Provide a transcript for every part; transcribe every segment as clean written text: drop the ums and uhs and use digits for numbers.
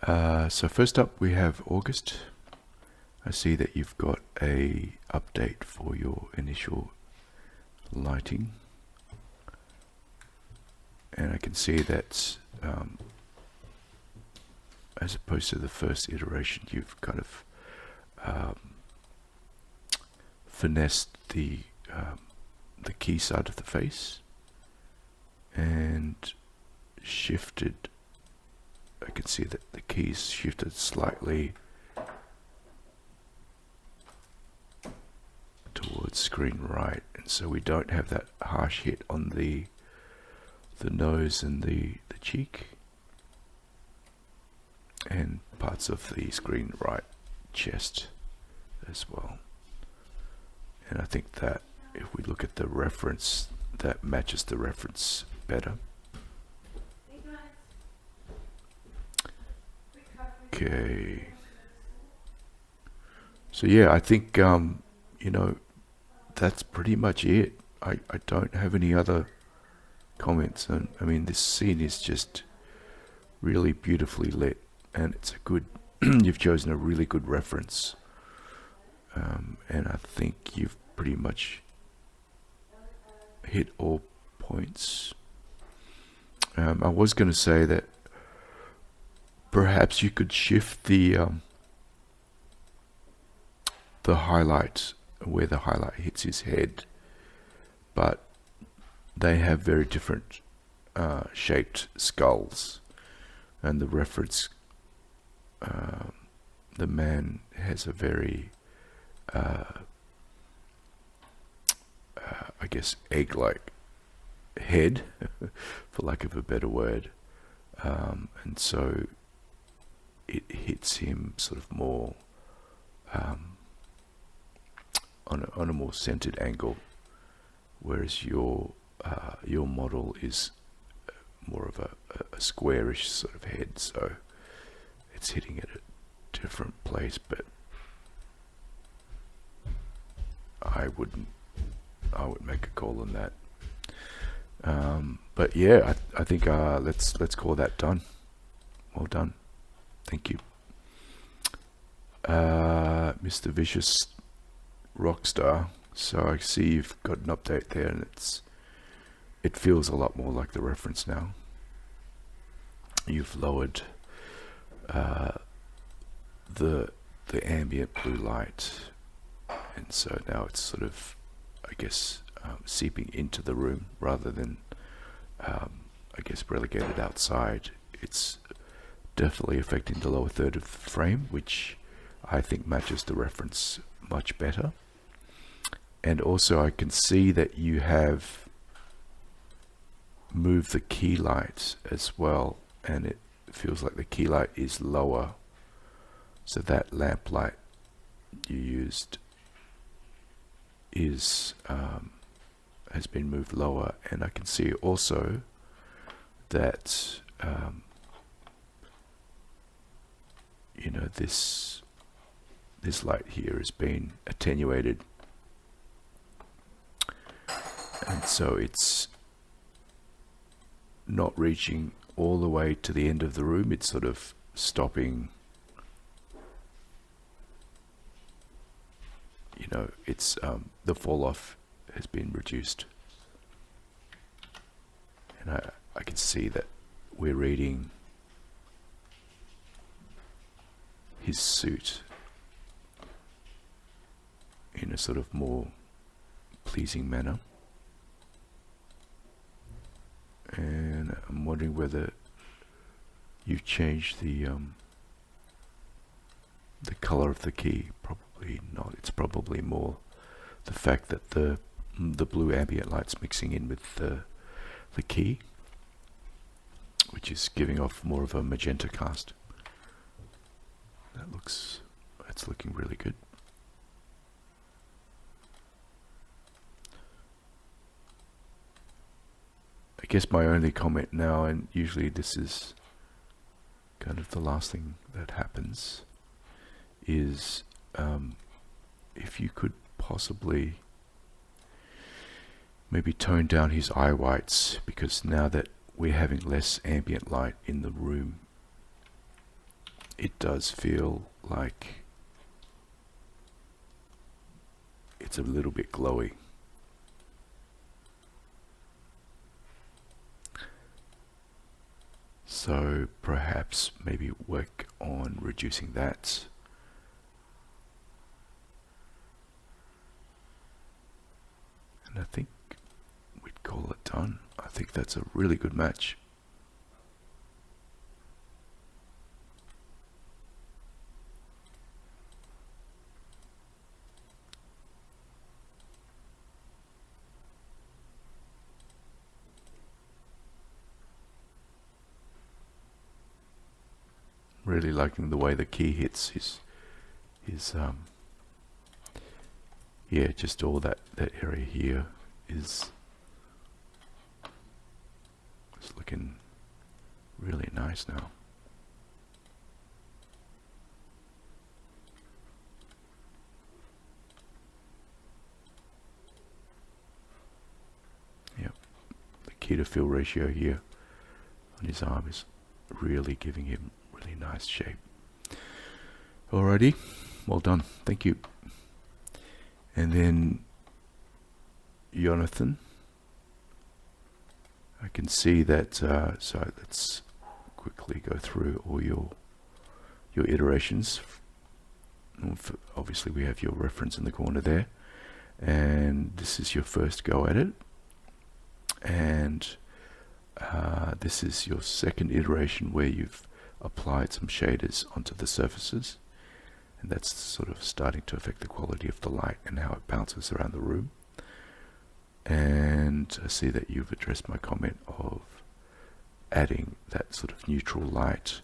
So first up we have August. I see that you've got a update for your initial lighting, and I can see that as opposed to the first iteration, you've kind of finessed the key side of the face and shifted. I can see that the keys shifted slightly towards screen right, and so we don't have that harsh hit on the nose and the cheek and parts of the screen right chest as well. And I think that if we look at the reference, that matches the reference better. Okay. So yeah, I think you know, that's pretty much it. I don't have any other comments, and I mean, this scene is just really beautifully lit, and it's a good you've chosen a really good reference, and I think you've pretty much hit all points. I was going to say that perhaps you could shift the highlight, where the highlight hits his head, but they have very different shaped skulls, and the reference, the man has a very I guess egg-like head for lack of a better word, and so it hits him sort of more on a more centered angle, whereas your model is more of a squarish sort of head, so it's hitting at a different place. But I would make a call on that. But yeah, I think let's call that done. Well done. Thank you. Mr. Vicious Rockstar. So I see you've got an update there, and it feels a lot more like the reference now. You've lowered the ambient blue light, and so now it's sort of, I guess, seeping into the room rather than I guess relegated outside. It's definitely affecting the lower third of the frame, which I think matches the reference much better. And also I can see that you have moved the key light as well, and it feels like the key light is lower, so that lamp light you used is has been moved lower. And I can see also that you know, this light here has been attenuated, and so it's not reaching all the way to the end of the room. It's sort of stopping, you know, it's the fall off has been reduced, and I can see that we're reading his suit in a sort of more pleasing manner. And I'm wondering whether you've changed the color of the key. Probably not. It's probably more the fact that the blue ambient light's mixing in with the key, which is giving off more of a magenta cast. That's looking really good. I guess my only comment now, and usually this is kind of the last thing that happens, is if you could possibly maybe tone down his eye whites, because now that we're having less ambient light in the room, it does feel like it's a little bit glowy. So perhaps maybe work on reducing that. And I think we'd call it done. I think that's a really good match. Really liking the way the key hits his yeah, just all that area here is looking really nice now. Yep, the key to fill ratio here on his arm is really giving him really nice shape. Alrighty, well done, thank you. And then Yonathan, I can see that, so let's quickly go through all your iterations. Obviously we have your reference in the corner there, and this is your first go at it, and this is your second iteration where you've applied some shaders onto the surfaces, and that's sort of starting to affect the quality of the light and how it bounces around the room. And I see that you've addressed my comment of adding that sort of neutral light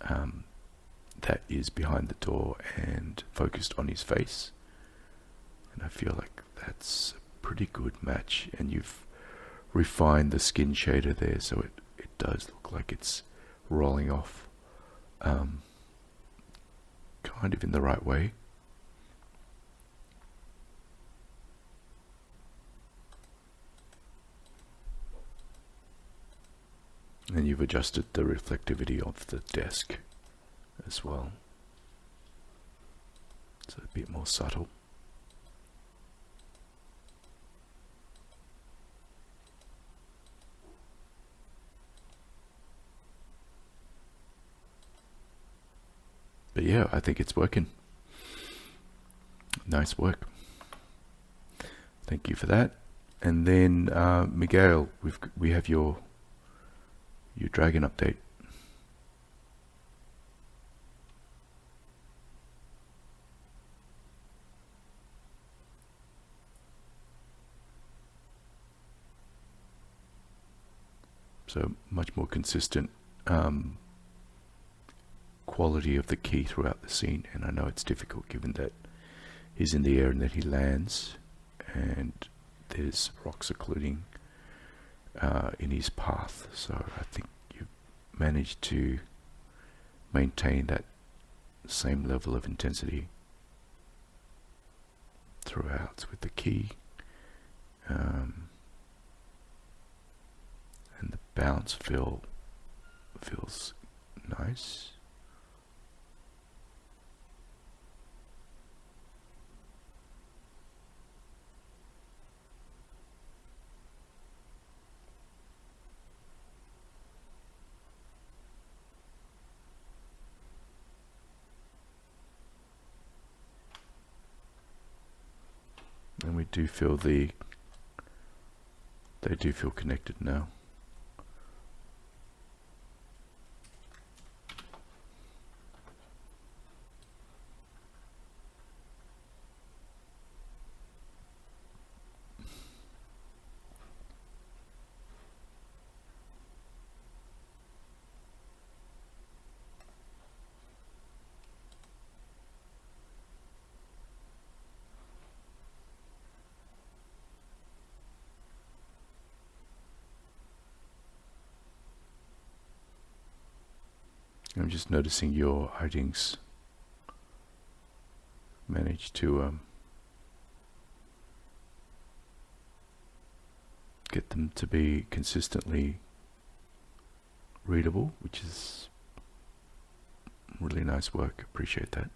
that is behind the door and focused on his face, and I feel like that's a pretty good match. And you've refined the skin shader there, so it does look like it's rolling off kind of in the right way. And you've adjusted the reflectivity of the desk as well, so a bit more subtle. But yeah, I think it's working. Nice work. Thank you for that. And then Miguel, we have your dragon update. So much more consistent quality of the key throughout the scene, and I know it's difficult given that he's in the air and that he lands and there's rocks occluding in his path. So I think you've managed to maintain that same level of intensity throughout with the key, and the bounce feels nice. And we do feel they do feel connected now. I'm just noticing your hidings managed to get them to be consistently readable, which is Really nice work. Appreciate that.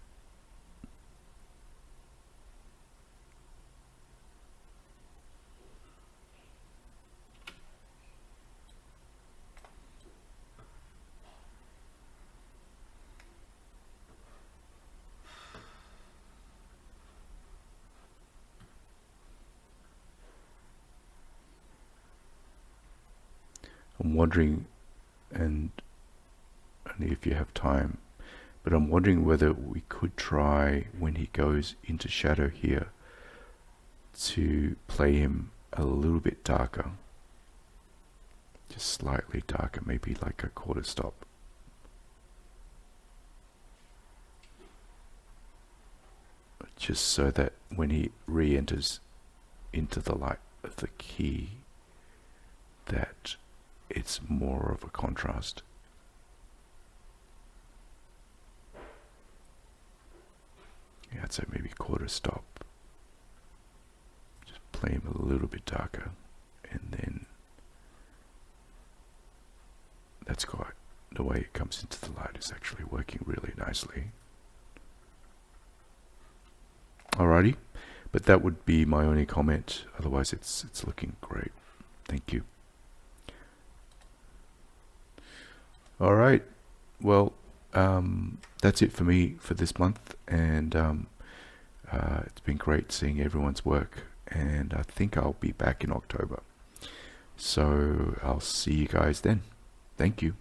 I'm wondering, and only if you have time, but I'm wondering whether we could try, when he goes into shadow here, to play him a little bit darker. Just slightly darker, maybe like a quarter stop. Just so that when he re-enters into the light of the key, that it's more of a contrast. Yeah, I'd say maybe quarter stop. Just play him a little bit darker, and then that's quite, the way it comes into the light is actually working really nicely. Alrighty, but that would be my only comment. Otherwise, it's looking great. Thank you. All right, well, that's it for me for this month, and it's been great seeing everyone's work, and I think I'll be back in October. So I'll see you guys then. Thank you.